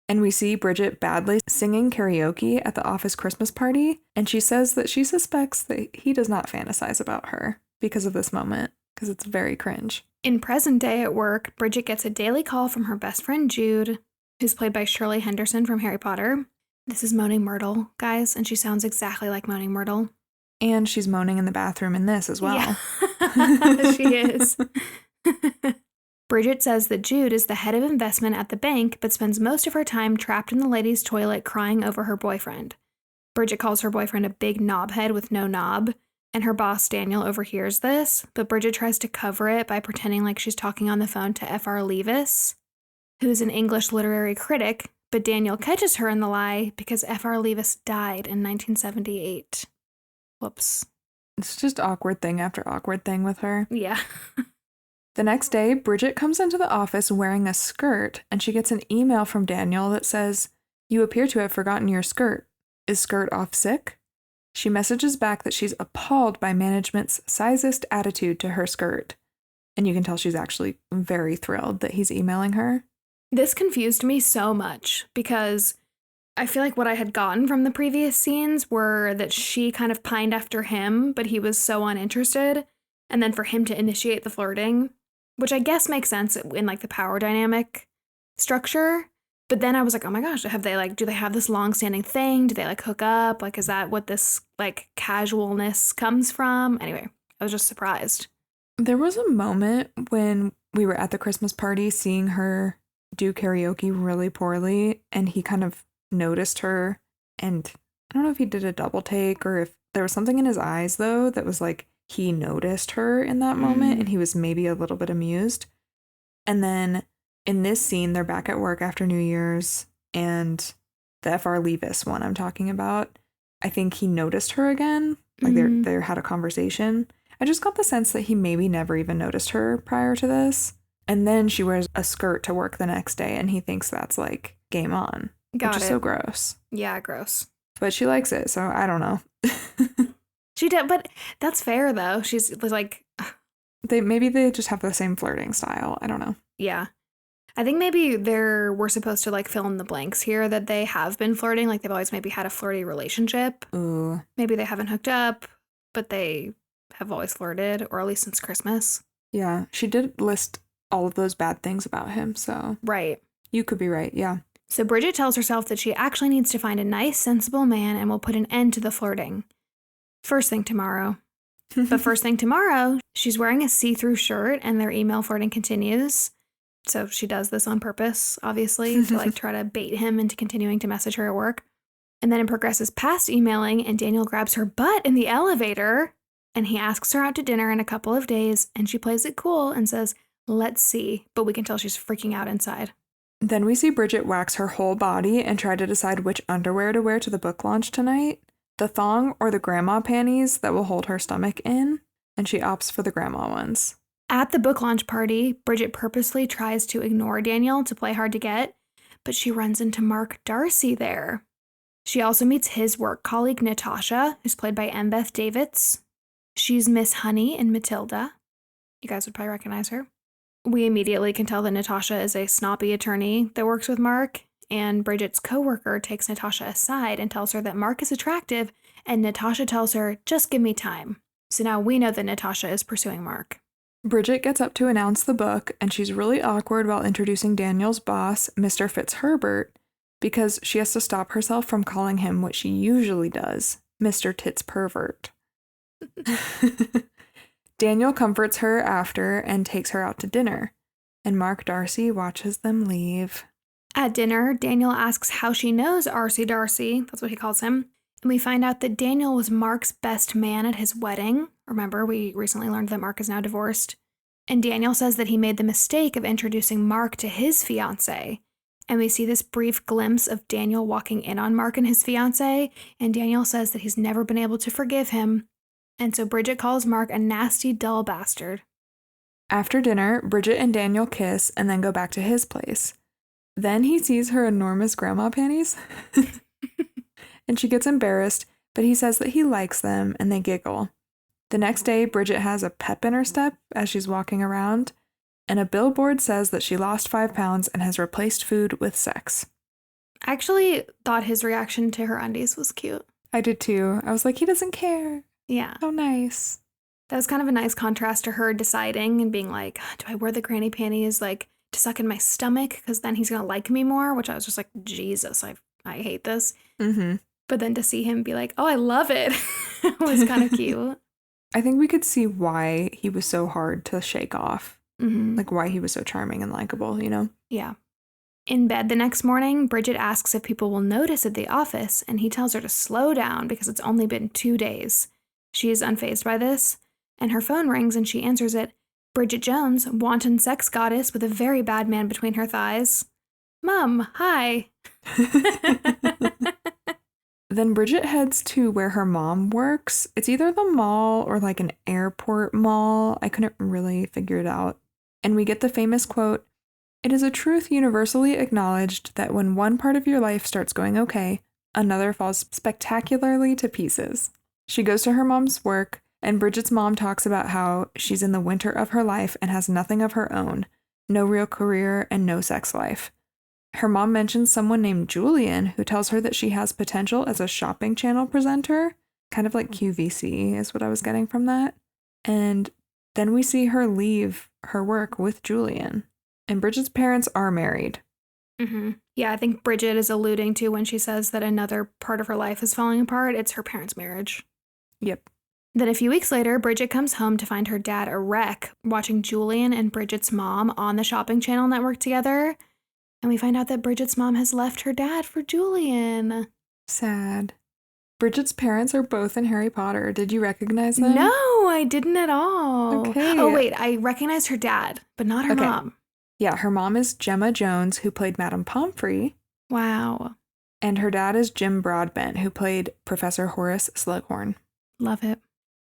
And we see Bridget badly singing karaoke at the office Christmas party, and she says that she suspects that he does not fantasize about her because of this moment, because it's very cringe. In present day at work, Bridget gets a daily call from her best friend Jude, who's played by Shirley Henderson from Harry Potter. This is Moaning Myrtle, guys, and she sounds exactly like Moaning Myrtle. And she's moaning in the bathroom in this as well. Yeah. She is. Bridget says that Jude is the head of investment at the bank, but spends most of her time trapped in the ladies' toilet crying over her boyfriend. Bridget calls her boyfriend a big knobhead with no knob, and her boss Daniel overhears this, but Bridget tries to cover it by pretending like she's talking on the phone to F.R. Leavis, who's an English literary critic, but Daniel catches her in the lie because F.R. Leavis died in 1978. Whoops. It's just awkward thing after awkward thing with her. Yeah. The next day, Bridget comes into the office wearing a skirt, and she gets an email from Daniel that says, "You appear to have forgotten your skirt. Is skirt off sick?" She messages back that she's appalled by management's sizest attitude to her skirt. And you can tell she's actually very thrilled that he's emailing her. This confused me so much because I feel like what I had gotten from the previous scenes were that she kind of pined after him, but he was so uninterested. And then for him to initiate the flirting, which I guess makes sense in like the power dynamic structure. But then I was like, oh my gosh, do they have this long-standing thing? Do they like hook up? Like, is that what this like casualness comes from? Anyway, I was just surprised. There was a moment when we were at the Christmas party seeing her do karaoke really poorly, and he kind of noticed her, and I don't know if he did a double take or if there was something in his eyes though that was like he noticed her in that moment and he was maybe a little bit amused. And then In this scene, they're back at work after New Year's, and the F.R. Leavis one I'm talking about, I think he noticed her again. Like they had a conversation. I just got the sense that he maybe never even noticed her prior to this. And then she wears a skirt to work the next day, and he thinks that's like game on. Which is so gross. Yeah, gross. But she likes it, so I don't know. She did, but that's fair though. She's like, maybe they just have the same flirting style. I don't know. Yeah. I think maybe we're supposed to like fill in the blanks here that they have been flirting. Like they've always maybe had a flirty relationship. Ooh. Maybe they haven't hooked up, but they have always flirted, or at least since Christmas. Yeah, she did list all of those bad things about him, so. Right. You could be right, yeah. So Bridget tells herself that she actually needs to find a nice, sensible man and will put an end to the flirting. First thing tomorrow. But first thing tomorrow, she's wearing a see-through shirt and their email flirting continues. So she does this on purpose, obviously, to like try to bait him into continuing to message her at work. And then it progresses past emailing, and Daniel grabs her butt in the elevator, and he asks her out to dinner in a couple of days, and she plays it cool and says, let's see, but we can tell she's freaking out inside. Then we see Bridget wax her whole body and try to decide which underwear to wear to the book launch tonight, the thong or the grandma panties that will hold her stomach in, and she opts for the grandma ones. At the book launch party, Bridget purposely tries to ignore Daniel to play hard to get, but she runs into Mark Darcy there. She also meets his work colleague Natasha, who's played by Embeth Davidtz. She's Miss Honey in Matilda. You guys would probably recognize her. We immediately can tell that Natasha is a snobby attorney that works with Mark, and Bridget's coworker takes Natasha aside and tells her that Mark is attractive, and Natasha tells her, just give me time. So now we know that Natasha is pursuing Mark. Bridget gets up to announce the book, and she's really awkward while introducing Daniel's boss, Mr. Fitzherbert, because she has to stop herself from calling him what she usually does, Mr. Tits Pervert. Daniel comforts her after and takes her out to dinner, and Mark Darcy watches them leave. At dinner, Daniel asks how she knows R.C. Darcy, that's what he calls him, and we find out that Daniel was Mark's best man at his wedding. Remember, we recently learned that Mark is now divorced. And Daniel says that he made the mistake of introducing Mark to his fiancée. And we see this brief glimpse of Daniel walking in on Mark and his fiancée, and Daniel says that he's never been able to forgive him. And so Bridget calls Mark a nasty, dull bastard. After dinner, Bridget and Daniel kiss and then go back to his place. Then he sees her enormous grandma panties, and she gets embarrassed, but he says that he likes them, and they giggle. The next day, Bridget has a pep in her step as she's walking around, and a billboard says that she lost 5 pounds and has replaced food with sex. I actually thought his reaction to her undies was cute. I did too. I was like, he doesn't care. Yeah. So nice. That was kind of a nice contrast to her deciding and being like, do I wear the granny panties like to suck in my stomach because then he's going to like me more? Which I was just like, Jesus, I hate this. Mm-hmm. But then to see him be like, oh, I love it, was kind of cute. I think we could see why he was so hard to shake off. Mm-hmm. Like why he was so charming and likable, you know? Yeah. In bed the next morning, Bridget asks if people will notice at the office, and he tells her to slow down because it's only been 2 days. She is unfazed by this, and her phone rings and she answers it. Bridget Jones, wanton sex goddess with a very bad man between her thighs. Mom, hi. Then Bridget heads to where her mom works. It's either the mall or like an airport mall. I couldn't really figure it out. And we get the famous quote, "It is a truth universally acknowledged that when one part of your life starts going okay, another falls spectacularly to pieces." She goes to her mom's work, and Bridget's mom talks about how she's in the winter of her life and has nothing of her own, no real career and no sex life. Her mom mentions someone named Julian who tells her that she has potential as a shopping channel presenter, kind of like QVC is what I was getting from that. And then we see her leave her work with Julian. And Bridget's parents are married. Mm-hmm. Yeah, I think Bridget is alluding to when she says that another part of her life is falling apart, it's her parents' marriage. Yep. Then a few weeks later, Bridget comes home to find her dad a wreck, watching Julian and Bridget's mom on the shopping channel network together. And we find out that Bridget's mom has left her dad for Julian. Sad. Bridget's parents are both in Harry Potter. Did you recognize them? No, I didn't at all. Okay. Oh, wait, I recognized her dad, but not her mom. Yeah, her mom is Gemma Jones, who played Madame Pomfrey. Wow. And her dad is Jim Broadbent, who played Professor Horace Slughorn. Love it.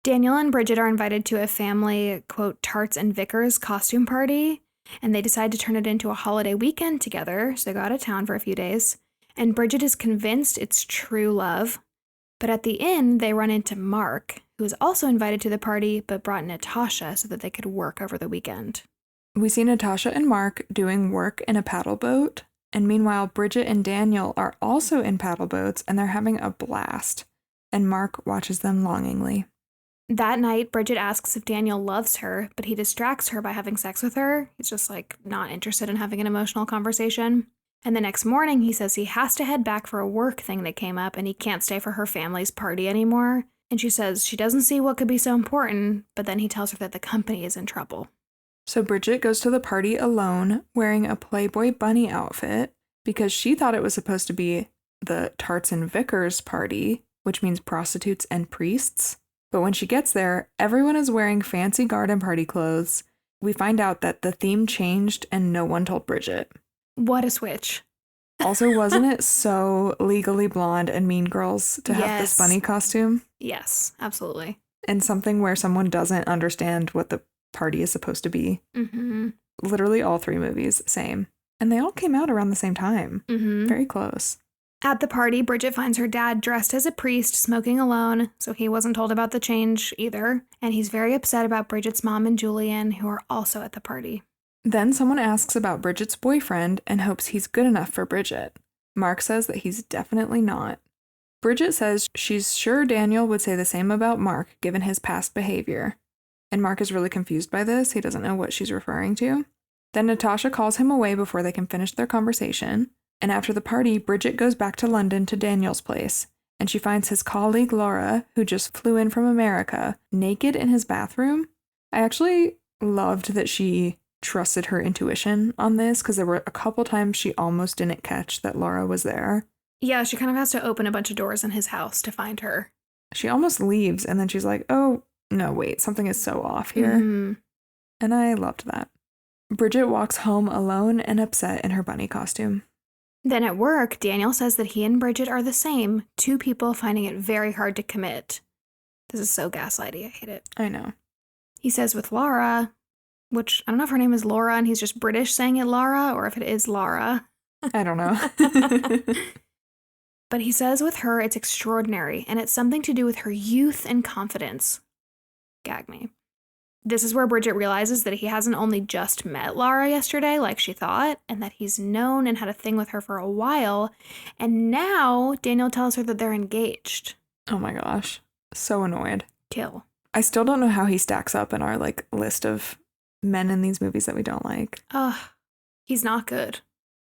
Daniel and Bridget are invited to a family, quote, Tarts and Vickers costume party, and they decide to turn it into a holiday weekend together, so they go out of town for a few days. And Bridget is convinced it's true love. But at the inn, they run into Mark, who was also invited to the party, but brought Natasha so that they could work over the weekend. We see Natasha and Mark doing work in a paddle boat, and meanwhile, Bridget and Daniel are also in paddle boats, and they're having a blast. And Mark watches them longingly. That night, Bridget asks if Daniel loves her, but he distracts her by having sex with her. He's just, not interested in having an emotional conversation. And the next morning, he says he has to head back for a work thing that came up, and he can't stay for her family's party anymore. And she says she doesn't see what could be so important, but then he tells her that the company is in trouble. So Bridget goes to the party alone, wearing a Playboy bunny outfit, because she thought it was supposed to be the Tarts and Vickers party, which means prostitutes and priests. But when she gets there, everyone is wearing fancy garden party clothes. We find out that the theme changed and no one told Bridget. What a switch. Also, wasn't it so Legally Blonde and Mean Girls to have this bunny costume? Yes, absolutely. And something where someone doesn't understand what the party is supposed to be. Mm-hmm. Literally all 3 movies, same. And they all came out around the same time. Mm-hmm. Very close. At the party, Bridget finds her dad dressed as a priest, smoking alone, so he wasn't told about the change either. And he's very upset about Bridget's mom and Julian, who are also at the party. Then someone asks about Bridget's boyfriend and hopes he's good enough for Bridget. Mark says that he's definitely not. Bridget says she's sure Daniel would say the same about Mark, given his past behavior. And Mark is really confused by this. He doesn't know what she's referring to. Then Natasha calls him away before they can finish their conversation. And after the party, Bridget goes back to London to Daniel's place. And she finds his colleague Laura, who just flew in from America, naked in his bathroom. I actually loved that she trusted her intuition on this, because there were a couple times she almost didn't catch that Laura was there. Yeah, she kind of has to open a bunch of doors in his house to find her. She almost leaves, and then she's like, oh, no, wait, something is so off here. Mm-hmm. And I loved that. Bridget walks home alone and upset in her bunny costume. Then at work, Daniel says that he and Bridget are the same, 2 people finding it very hard to commit. This is so gaslighty, I hate it. I know. He says with Laura, which I don't know if her name is Laura and he's just British saying it Laura, or if it is Laura. I don't know. But he says with her it's extraordinary, and it's something to do with her youth and confidence. Gag me. This is where Bridget realizes that he hasn't only just met Laura yesterday like she thought, and that he's known and had a thing with her for a while, and now Daniel tells her that they're engaged. Oh my gosh. So annoyed. Kill. I still don't know how he stacks up in our list of men in these movies that we don't like. Ugh. He's not good.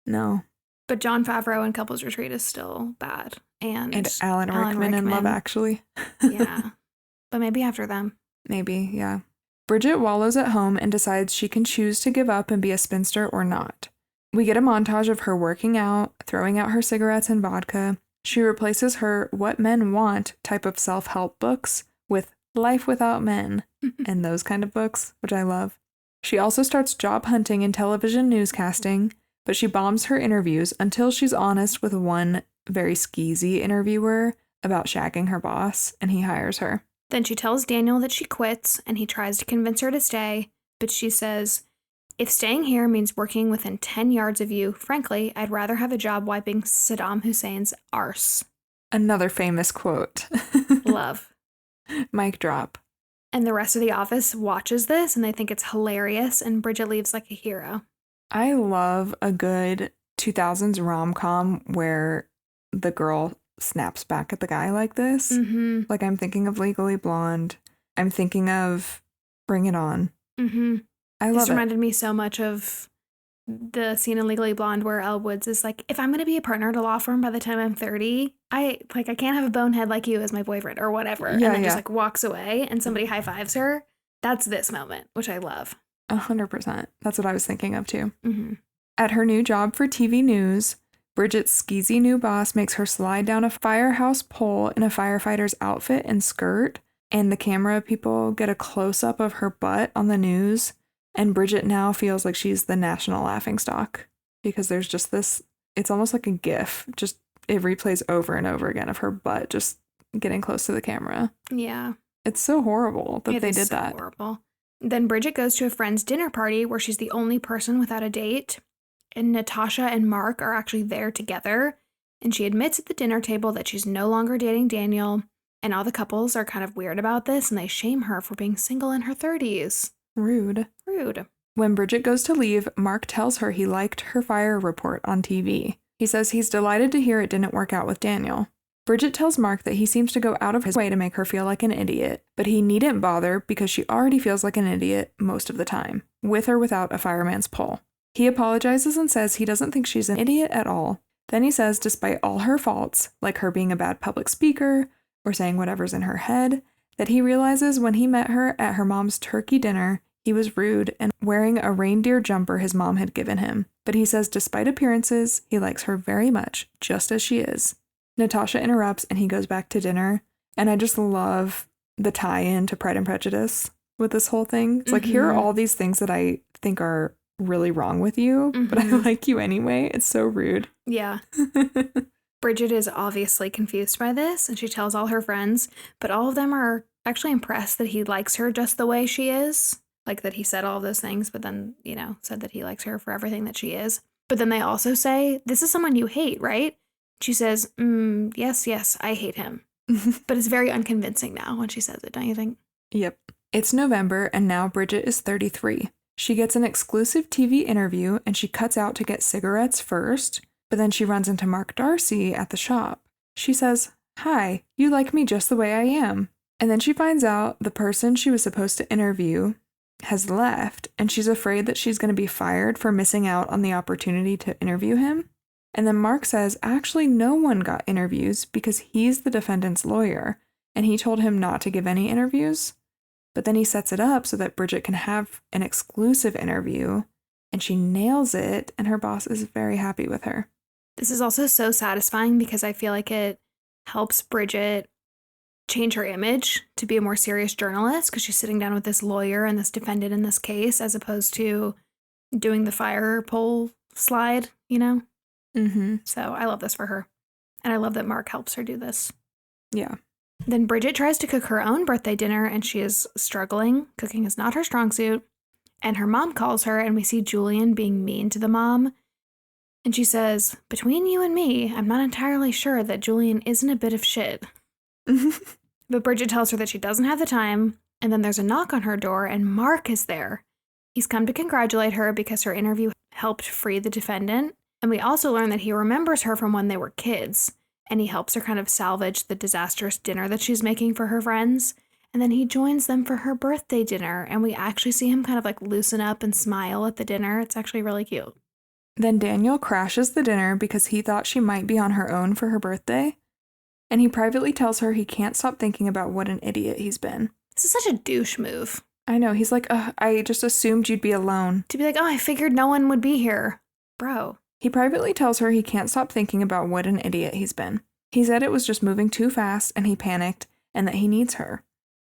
No. But Jon Favreau in Couples Retreat is still bad. And Alan Rickman in Love Actually. Yeah. But maybe after them. Maybe, yeah. Bridget wallows at home and decides she can choose to give up and be a spinster or not. We get a montage of her working out, throwing out her cigarettes and vodka. She replaces her What Men Want type of self-help books with Life Without Men and those kind of books, which I love. She also starts job hunting in television newscasting, but she bombs her interviews until she's honest with one very skeezy interviewer about shagging her boss, and he hires her. Then she tells Daniel that she quits, and he tries to convince her to stay, but she says, if staying here means working within 10 yards of you, frankly, I'd rather have a job wiping Saddam Hussein's arse. Another famous quote. Love. Mic drop. And the rest of the office watches this, and they think it's hilarious, and Bridget leaves like a hero. I love a good 2000s rom-com where the girl snaps back at the guy like this. Mm-hmm. Like, I'm thinking of Legally Blonde. I'm thinking of Bring It On. Mm-hmm. I love it. This reminded me so much of the scene in Legally Blonde where Elle Woods is like, if I'm going to be a partner at a law firm by the time I'm 30, I can't have a bonehead like you as my boyfriend or whatever. Yeah, and then just walks away and somebody high fives her. That's this moment, which I love. 100%. That's what I was thinking of too. Mm-hmm. At her new job for TV news, Bridget's skeezy new boss makes her slide down a firehouse pole in a firefighter's outfit and skirt, and the camera people get a close-up of her butt on the news. And Bridget now feels like she's the national laughingstock because there's just this, it's almost like a GIF. Just it replays over and over again of her butt just getting close to the camera. Yeah. It's so horrible that they did that. Horrible. Then Bridget goes to a friend's dinner party where she's the only person without a date. And Natasha and Mark are actually there together. And she admits at the dinner table that she's no longer dating Daniel. And all the couples are kind of weird about this and they shame her for being single in her 30s. Rude. When Bridget goes to leave, Mark tells her he liked her fire report on TV. He says he's delighted to hear it didn't work out with Daniel. Bridget tells Mark that he seems to go out of his way to make her feel like an idiot, but he needn't bother because she already feels like an idiot most of the time, with or without a fireman's pole. He apologizes and says he doesn't think she's an idiot at all. Then he says despite all her faults, like her being a bad public speaker or saying whatever's in her head, that he realizes when he met her at her mom's turkey dinner, he was rude and wearing a reindeer jumper his mom had given him. But he says despite appearances, he likes her very much, just as she is. Natasha interrupts and he goes back to dinner. And I just love the tie-in to Pride and Prejudice with this whole thing. It's like, here are all these things that I think are really wrong with you, but I like you anyway. It's so rude. Yeah. Bridget is obviously confused by this, and she tells all her friends, but all of them are actually impressed that he likes her just the way she is. Like that he said all of those things, but then, said that he likes her for everything that she is. But then they also say, this is someone you hate, right? She says, yes, I hate him. But it's very unconvincing now when she says it, don't you think? Yep. It's November, and now Bridget is 33. She gets an exclusive TV interview, and she cuts out to get cigarettes first, but then she runs into Mark Darcy at the shop. She says, "Hi, you like me just the way I am." And then she finds out the person she was supposed to interview has left, and she's afraid that she's going to be fired for missing out on the opportunity to interview him. And then Mark says, actually, no one got interviews because he's the defendant's lawyer, and he told him not to give any interviews. But then he sets it up so that Bridget can have an exclusive interview, and she nails it, and her boss is very happy with her. This is also so satisfying because I feel like it helps Bridget change her image to be a more serious journalist because she's sitting down with this lawyer and this defendant in this case as opposed to doing the fire pole slide, So I love this for her. And I love that Mark helps her do this. Yeah. Then Bridget tries to cook her own birthday dinner and she is struggling. Cooking is not her strong suit. And her mom calls her and we see Julian being mean to the mom. And she says, "Between you and me, I'm not entirely sure that Julian isn't a bit of shit." But Bridget tells her that she doesn't have the time. And then there's a knock on her door and Mark is there. He's come to congratulate her because her interview helped free the defendant. And we also learn that he remembers her from when they were kids. And he helps her kind of salvage the disastrous dinner that she's making for her friends. And then he joins them for her birthday dinner. And we actually see him kind of like loosen up and smile at the dinner. It's actually really cute. Then Daniel crashes the dinner because he thought she might be on her own for her birthday. And he privately tells her he can't stop thinking about what an idiot he's been. This is such a douche move. I know. He's like, I just assumed you'd be alone. To be like, I figured no one would be here. Bro. He privately tells her he can't stop thinking about what an idiot he's been. He said it was just moving too fast and he panicked and that he needs her.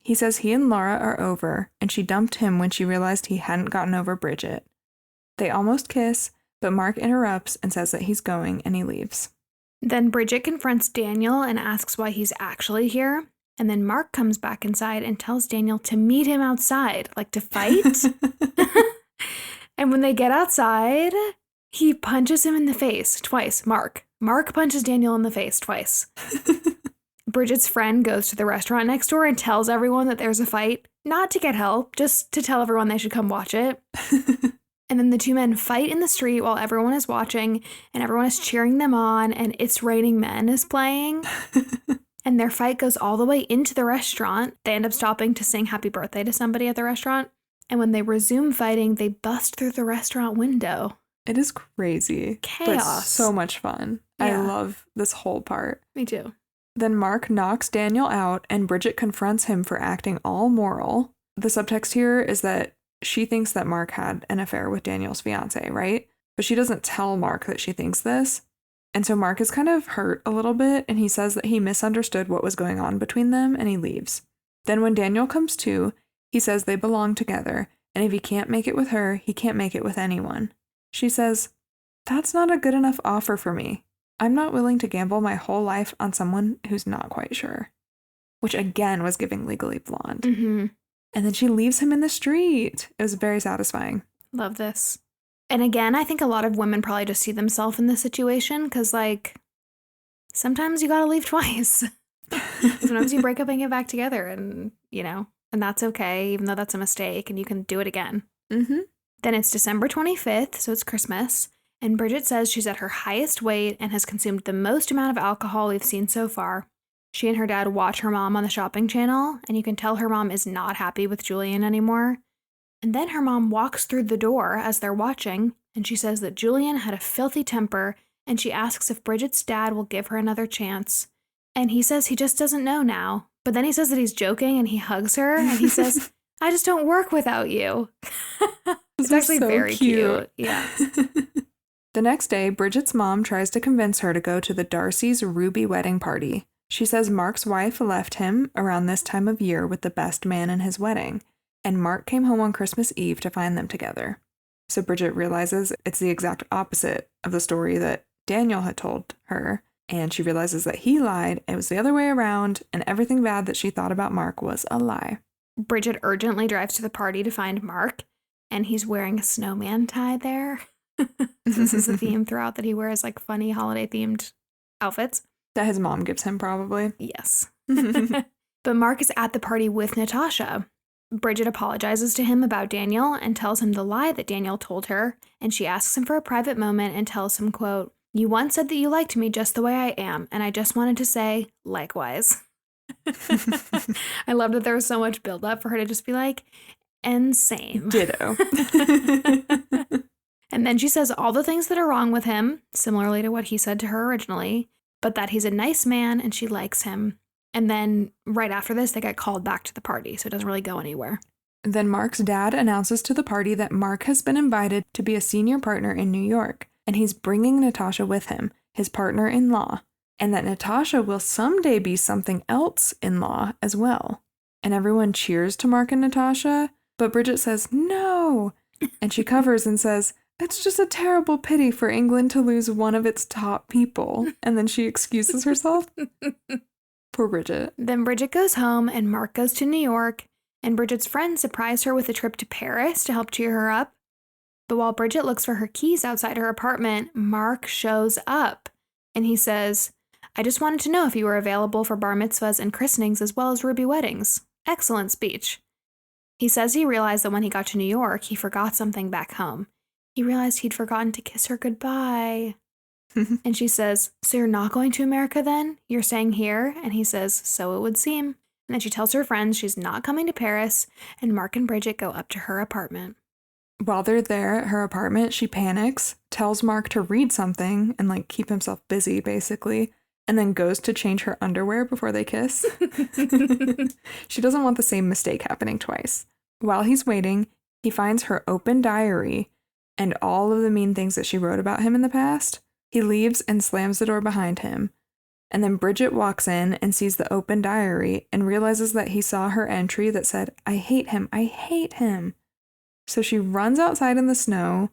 He says he and Laura are over and she dumped him when she realized he hadn't gotten over Bridget. They almost kiss, but Mark interrupts and says that he's going and he leaves. Then Bridget confronts Daniel and asks why he's actually here. And then Mark comes back inside and tells Daniel to meet him outside, like to fight. And when they get outside, he punches him in the face twice. Mark punches Daniel in the face twice. Bridget's friend goes to the restaurant next door and tells everyone that there's a fight, not to get help, just to tell everyone they should come watch it. And then the two men fight in the street while everyone is watching and everyone is cheering them on and It's Raining Men is playing. And their fight goes all the way into the restaurant. They end up stopping to sing happy birthday to somebody at the restaurant. And when they resume fighting, they bust through the restaurant window. It is crazy. Chaos. But so much fun. Yeah. I love this whole part. Me too. Then Mark knocks Daniel out and Bridget confronts him for acting all moral. The subtext here is that she thinks that Mark had an affair with Daniel's fiance, right? But she doesn't tell Mark that she thinks this. And so Mark is kind of hurt a little bit and he says that he misunderstood what was going on between them and he leaves. Then when Daniel comes to, he says they belong together And if he can't make it with her, he can't make it with anyone. She says, "That's not a good enough offer for me. I'm not willing to gamble my whole life on someone who's not quite sure." Which again was giving Legally Blonde. Mm-hmm. And then she leaves him in the street. It was very satisfying. Love this. And again, I think a lot of women probably just see themselves in this situation because, like, sometimes you gotta leave twice. Sometimes you break up and get back together and, you know, and that's okay, even though that's a mistake, and you can do it again. Mm-hmm. Then it's December 25th, so it's Christmas, and Bridget says she's at her highest weight and has consumed the most amount of alcohol we've seen so far. She and her dad watch her mom on the shopping channel, and you can tell her mom is not happy with Julian anymore. And then her mom walks through the door as they're watching, and she says that Julian had a filthy temper, and she asks if Bridget's dad will give her another chance. And he says he just doesn't know now. But then he says that he's joking, and he hugs her, and he says, "I just don't work without you." It's actually so very cute. Yeah. The next day, Bridget's mom tries to convince her to go to the Darcy's Ruby wedding party. She says Mark's wife left him around this time of year with the best man in his wedding, and Mark came home on Christmas Eve to find them together. So Bridget realizes it's the exact opposite of the story that Daniel had told her, and she realizes that he lied, it was the other way around, and everything bad that she thought about Mark was a lie. Bridget urgently drives to the party to find Mark, and he's wearing a snowman tie there. This is a theme throughout, that he wears like funny holiday-themed outfits. That his mom gives him, probably. Yes. But Mark is at the party with Natasha. Bridget apologizes to him about Daniel and tells him the lie that Daniel told her, and she asks him for a private moment and tells him, quote, "You once said that you liked me just the way I am, and I just wanted to say, likewise." I love that there was so much build-up for her to just be like, "and same." Ditto. And then she says all the things that are wrong with him, similarly to what he said to her originally, but that he's a nice man and she likes him. And then right after this, they get called back to the party, so it doesn't really go anywhere. Then Mark's dad announces to the party that Mark has been invited to be a senior partner in New York, and he's bringing Natasha with him, his partner-in-law, and that Natasha will someday be something else in law as well. And everyone cheers to Mark and Natasha, but Bridget says, "No!" And she covers and says, "It's just a terrible pity for England to lose one of its top people." And then she excuses herself. Poor Bridget. Then Bridget goes home and Mark goes to New York, and Bridget's friends surprise her with a trip to Paris to help cheer her up. But while Bridget looks for her keys outside her apartment, Mark shows up, and he says, "I just wanted to know if you were available for bar mitzvahs and christenings as well as ruby weddings. Excellent speech." He says he realized that when he got to New York, he forgot something back home. He realized he'd forgotten to kiss her goodbye. And she says, "So you're not going to America then? You're staying here?" And he says, "So it would seem." And then she tells her friends she's not coming to Paris, and Mark and Bridget go up to her apartment. While they're there at her apartment, she panics, tells Mark to read something and like keep himself busy basically, and then goes to change her underwear before they kiss. She doesn't want the same mistake happening twice. While he's waiting, he finds her open diary and all of the mean things that she wrote about him in the past. He leaves and slams the door behind him. And then Bridget walks in and sees the open diary and realizes that he saw her entry that said, "I hate him, I hate him." So she runs outside in the snow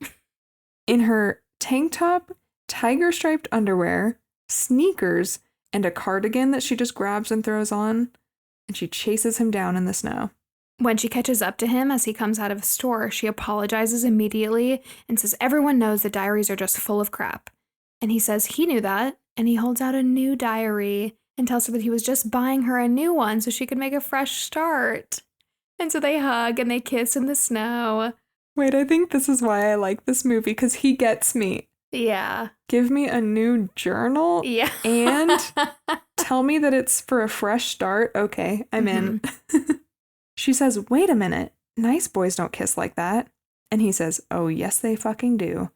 in her tank top, tiger-striped underwear, sneakers, and a cardigan that she just grabs and throws on, and she chases him down in the snow. When she catches up to him as he comes out of the store, she apologizes immediately and says everyone knows that diaries are just full of crap. And he says he knew that, and he holds out a new diary and tells her that he was just buying her a new one so she could make a fresh start. And so they hug and they kiss in the snow. Wait, I think this is why I like this movie, because he gets me. Yeah. Give me a new journal. Yeah. And tell me that it's for a fresh start. Okay, I'm in. She says, "Wait a minute. Nice boys don't kiss like that." And he says, "Oh, yes, they fucking do."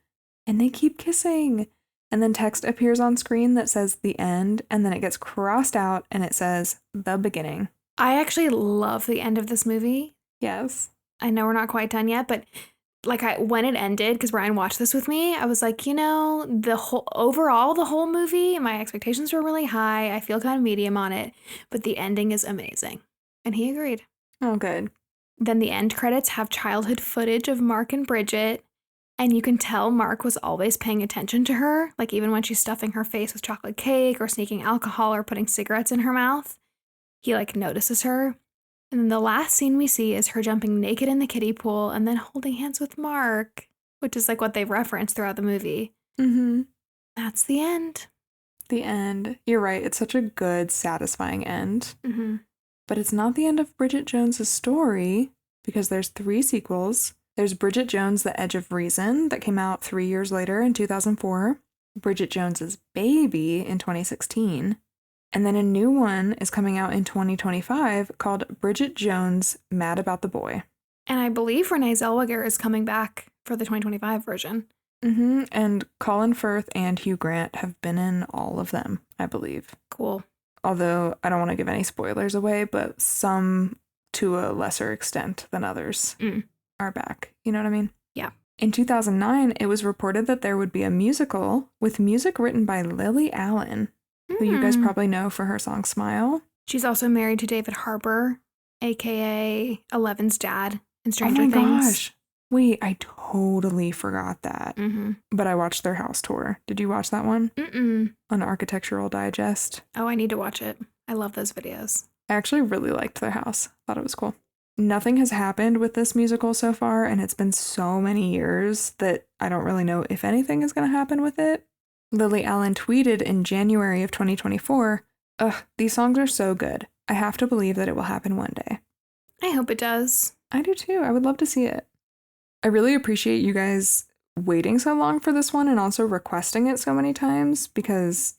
And they keep kissing. And then text appears on screen that says the end, and then it gets crossed out and it says the beginning. I actually love the end of this movie. Yes. I know we're not quite done yet, but like when it ended, because Brian watched this with me, I was like, you know, the whole movie, my expectations were really high. I feel kind of medium on it, but the ending is amazing. And he agreed. Oh, good. Then the end credits have childhood footage of Mark and Bridget, and you can tell Mark was always paying attention to her, like even when she's stuffing her face with chocolate cake or sneaking alcohol or putting cigarettes in her mouth. He like notices her. And then the last scene we see is her jumping naked in the kiddie pool and then holding hands with Mark, which is like what they've referenced throughout the movie. Mm-hmm. That's the end. The end. You're right. It's such a good, satisfying end. Mm-hmm. But it's not the end of Bridget Jones's story, because there's 3 sequels. There's Bridget Jones, The Edge of Reason, that came out 3 years later in 2004. Bridget Jones's Baby in 2016. And then a new one is coming out in 2025 called Bridget Jones, Mad About the Boy. And I believe Renée Zellweger is coming back for the 2025 version. Mm-hmm. And Colin Firth and Hugh Grant have been in all of them, I believe. Cool. Although I don't want to give any spoilers away, but some, to a lesser extent than others, are back. You know what I mean? Yeah. In 2009, it was reported that there would be a musical with music written by Lily Allen, who you guys probably know for her song Smile. She's also married to David Harbour, a.k.a. Eleven's dad in Stranger Things. Oh my gosh. Wait, I totally forgot that. Mm-hmm. But I watched their house tour. Did you watch that one? Mm-mm. On Architectural Digest. Oh, I need to watch it. I love those videos. I actually really liked their house. Thought it was cool. Nothing has happened with this musical so far, and it's been so many years that I don't really know if anything is going to happen with it. Lily Allen tweeted in January of 2024, "Ugh, these songs are so good. I have to believe that it will happen one day." I hope it does. I do too. I would love to see it. I really appreciate you guys waiting so long for this one and also requesting it so many times, because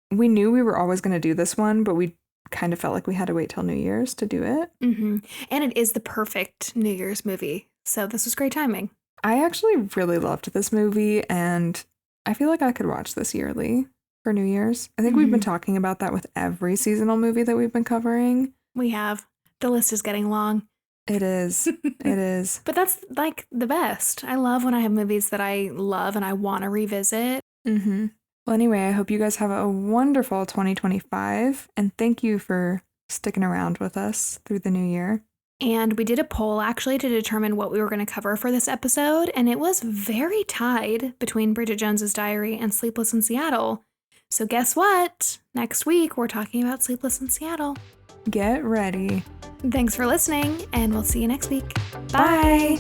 we knew we were always going to do this one, but we kind of felt like we had to wait till New Year's to do it. Mm-hmm. And it is the perfect New Year's movie, so this was great timing. I actually really loved this movie, and I feel like I could watch this yearly for New Year's. I think we've been talking about that with every seasonal movie that we've been covering. We have. The list is getting long. It is. It is. But that's like the best. I love when I have movies that I love and I want to revisit. Mm-hmm. Well, anyway, I hope you guys have a wonderful 2025, and thank you for sticking around with us through the new year. And we did a poll actually to determine what we were going to cover for this episode, and it was very tied between Bridget Jones's Diary and Sleepless in Seattle. So guess what? Next week, we're talking about Sleepless in Seattle. Get ready. Thanks for listening, and we'll see you next week. Bye.